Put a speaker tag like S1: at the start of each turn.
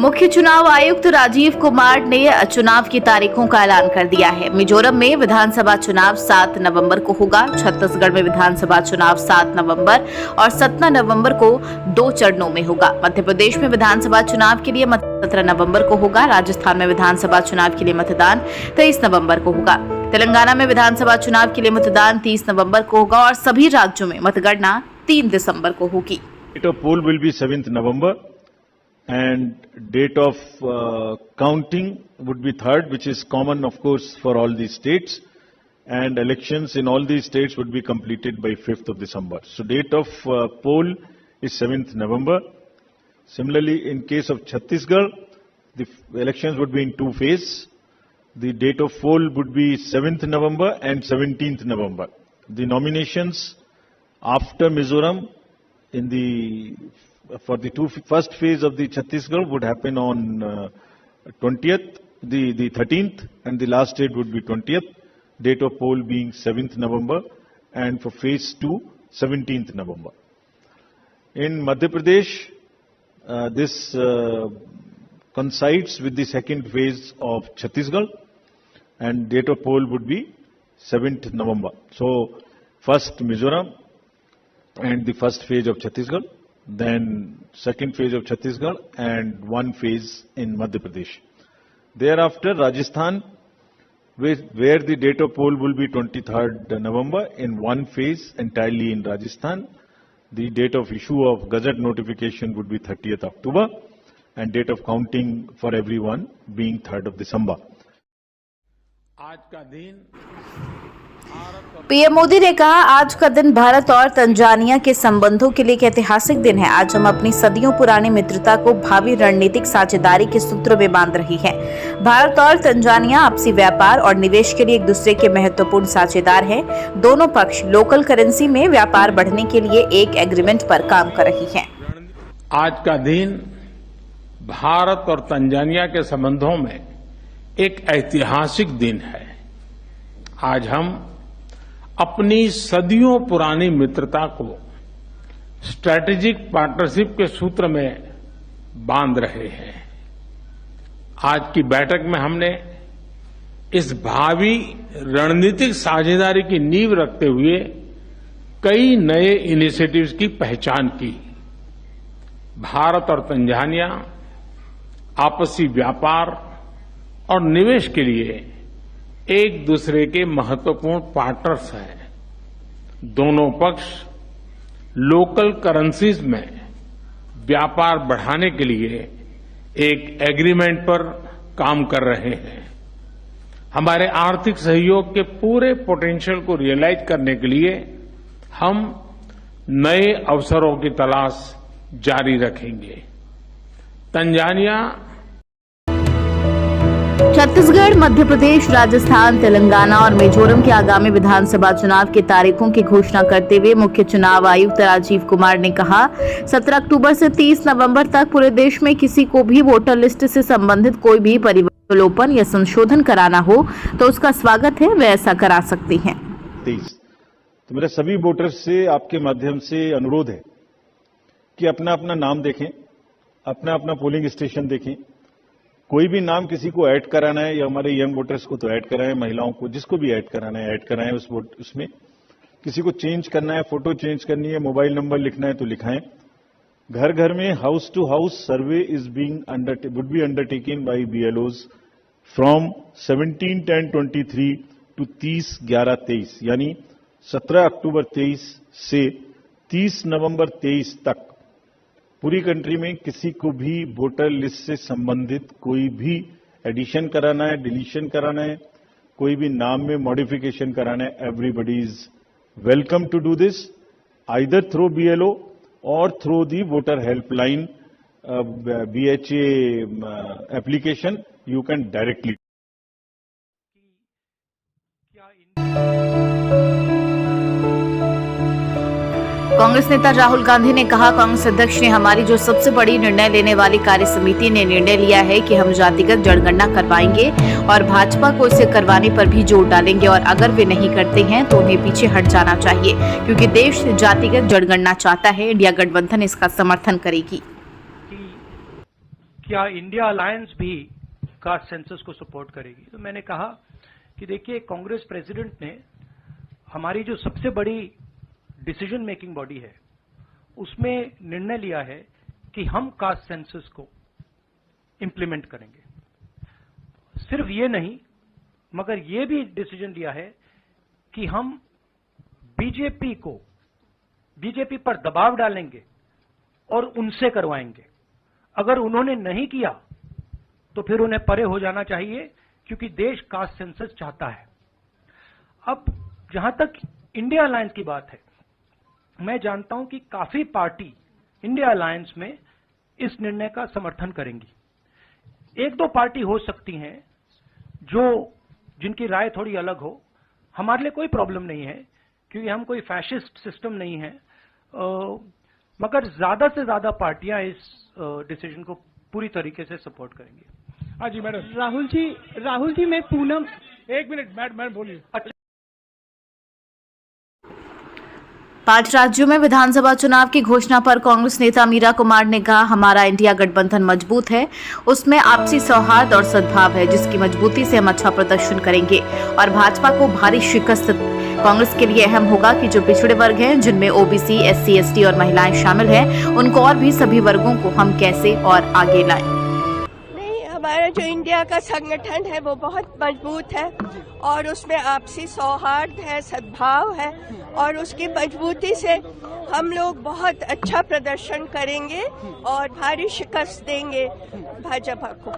S1: मुख्य चुनाव आयुक्त राजीव कुमार ने चुनाव की तारीखों का ऐलान कर दिया है। मिजोरम में विधानसभा चुनाव 7 नवंबर को होगा। छत्तीसगढ़ में विधानसभा चुनाव 7 नवंबर और 17 नवंबर को 2 चरणों में होगा। मध्य प्रदेश में विधानसभा चुनाव के लिए मतदान 17 नवंबर को होगा। राजस्थान में विधानसभा चुनाव के लिए मतदान 23 नवंबर को होगा। तेलंगाना में विधानसभा चुनाव के लिए मतदान 30 नवंबर को होगा और सभी राज्यों में मतगणना 3 दिसंबर को होगी।
S2: Date of poll will be 7th November and date of counting would be 3rd, which is common of course for all these states, and elections in all these states would be completed by 5th of December. So date of poll is 7th November. Similarly, in case of Chhattisgarh, the elections would be in 2 phases. The date of poll would be 7th November and 17th November. The nominations after Mizoram for the first phase of the Chhattisgarh would happen on 20th, the 13th, and the last date would be 20th. Date of poll being 7th November, and for phase 2, 17th November. In Madhya Pradesh, this coincides with the second phase of Chhattisgarh, and date of poll would be 7th November. So, first Mizoram and the first phase of Chhattisgarh, then second phase of Chhattisgarh and 1 phase in Madhya Pradesh. Thereafter, Rajasthan, where the date of poll will be 23rd November in 1 phase entirely in Rajasthan. The date of issue of Gazette notification would be 30th October and date of counting for everyone being 3rd of December.
S3: आज का दिन
S1: PM Modi ने कहा, आज का दिन भारत और Tanzania के संबंधों के लिए एक ऐतिहासिक दिन है। आज हम अपनी सदियों पुरानी मित्रता को भावी रणनीतिक साझेदारी के सूत्रों में बांध रही हैं। भारत और तंजानिया आपसी व्यापार और निवेश के लिए एक दूसरे के महत्वपूर्ण साझेदार हैं। दोनों पक्ष लोकल करेंसी में व्यापार बढ़ने के लिए एक एग्रीमेंट पर काम कर रही हैं।
S3: आज का दिन भारत और तंजानिया के संबंधों में एक ऐतिहासिक दिन है। आज हम अपनी सदियों पुरानी मित्रता को स्ट्रैटेजिक पार्टनरशिप के सूत्र में बांध रहे हैं। आज की बैठक में हमने इस भावी रणनीतिक साझेदारी की नींव रखते हुए कई नए इनिशिएटिव्स की पहचान की। भारत और तंजानिया आपसी व्यापार और निवेश के लिए एक दूसरे के महत्वपूर्ण पार्टनर्स हैं। दोनों पक्ष लोकल करेंसीज में व्यापार बढ़ाने के लिए एक एग्रीमेंट पर काम कर रहे हैं। हमारे आर्थिक सहयोग के पूरे पोटेंशियल को रियलाइज करने के लिए हम नए अवसरों की तलाश जारी रखेंगे। तंजानिया,
S1: छत्तीसगढ़, मध्य प्रदेश, राजस्थान, तेलंगाना और मिजोरम के आगामी विधानसभा चुनाव की तारीखों की घोषणा करते हुए मुख्य चुनाव आयुक्त राजीव कुमार ने कहा, 17 अक्टूबर से 30 नवंबर तक पूरे देश में किसी को भी वोटर लिस्ट से संबंधित कोई भी परिवर्तन या संशोधन कराना हो तो उसका स्वागत है, वे ऐसा करा सकती हैं।
S2: तो मेरा सभी वोटर्स से आपके माध्यम से अनुरोध है कि अपना अपना नाम देखें, अपना अपना पोलिंग स्टेशन देखें। कोई भी नाम किसी को ऐड कराना है या हमारे यंग वोटर्स को तो ऐड कराएं, महिलाओं को जिसको भी ऐड कराना है ऐड कराएं उसमें। किसी को चेंज करना है, फोटो चेंज करनी है, मोबाइल नंबर लिखना है तो लिखाएं। घर घर में house to house survey would be undertaken by BLOs from 17/10/23 to 30/11/23, यानी 17 अक्टूबर 23 से 30 नवंबर 23 तक पूरी कंट्री में किसी को भी वोटर लिस्ट से संबंधित कोई भी एडिशन कराना है, डिलीशन कराना है, कोई भी नाम में मॉडिफिकेशन कराना है, everybody is welcome to do this either through BLO और through the voter helpline BHA application. You can directly.
S1: Congress नेता राहुल गांधी ने कहा, कांग्रेस अध्यक्ष ने हमारी जो सबसे बड़ी निर्णय लेने वाली कार्य समिति ने निर्णय लिया है कि हम जातिगत जनगणना करवाएंगे और भाजपा को इसे करवाने पर भी जोर डालेंगे और अगर वे नहीं करते हैं तो उन्हें पीछे हट जाना चाहिए क्योंकि देश जातिगत जनगणना चाहता है। इंडिया गठबंधन इसका समर्थन करेगी।
S4: क्या इंडिया अलायंस भी कास्ट सेंसस को सपोर्ट करेगी। तो मैंने कहा कि देखिए, कांग्रेस प्रेसिडेंट ने हमारी जो सबसे बड़ी डिसीजन मेकिंग बॉडी है उसमें निर्णय लिया है कि हम कास्ट सेंसस को इंप्लीमेंट करेंगे। सिर्फ ये नहीं, मगर ये भी डिसीजन लिया है कि हम बीजेपी पर दबाव डालेंगे और उनसे करवाएंगे। अगर उन्होंने नहीं किया तो फिर उन्हें परे हो जाना चाहिए, क्योंकि देश कास्ट सेंसस चाहता है। अब जहां तक इंडिया अलायंस की बात है, मैं जानता हूं कि काफी पार्टी इंडिया अलायंस में इस निर्णय का समर्थन करेंगी। एक दो पार्टी हो सकती हैं जिनकी राय थोड़ी अलग हो। हमारे लिए कोई प्रॉब्लम नहीं है, क्योंकि हम कोई फैशिस्ट सिस्टम नहीं है। मगर ज्यादा से ज्यादा पार्टियां इस डिसीजन को पूरी तरीके से सपोर्ट करेंगी।
S3: हाँ जी मैडम।
S5: राहुल जी, मैं पूनम,
S3: एक मिनट मैडम बोलिए।
S4: अच्छा,
S1: 5 राज्यों में विधानसभा चुनाव की घोषणा पर कांग्रेस नेता मीरा कुमार ने कहा, हमारा इंडिया गठबंधन मजबूत है, उसमें आपसी सौहार्द और सद्भाव है, जिसकी मजबूती से हम अच्छा प्रदर्शन करेंगे और भाजपा को भारी शिकस्त कांग्रेस के लिए अहम होगा कि जो पिछड़े वर्ग हैं, जिनमें ओबीसी, एससी, एसटी और महिलाएं शामिल हैं, उनको और भी सभी वर्गों को हम कैसे और आगे लाएं।
S6: हमारा जो इंडिया का संगठन है वो बहुत मजबूत है और उसमें आपसी सौहार्द है, सद्भाव है और उसकी मजबूती से हम लोग बहुत अच्छा प्रदर्शन करेंगे और भारी शिकस्त देंगे भाजपा को।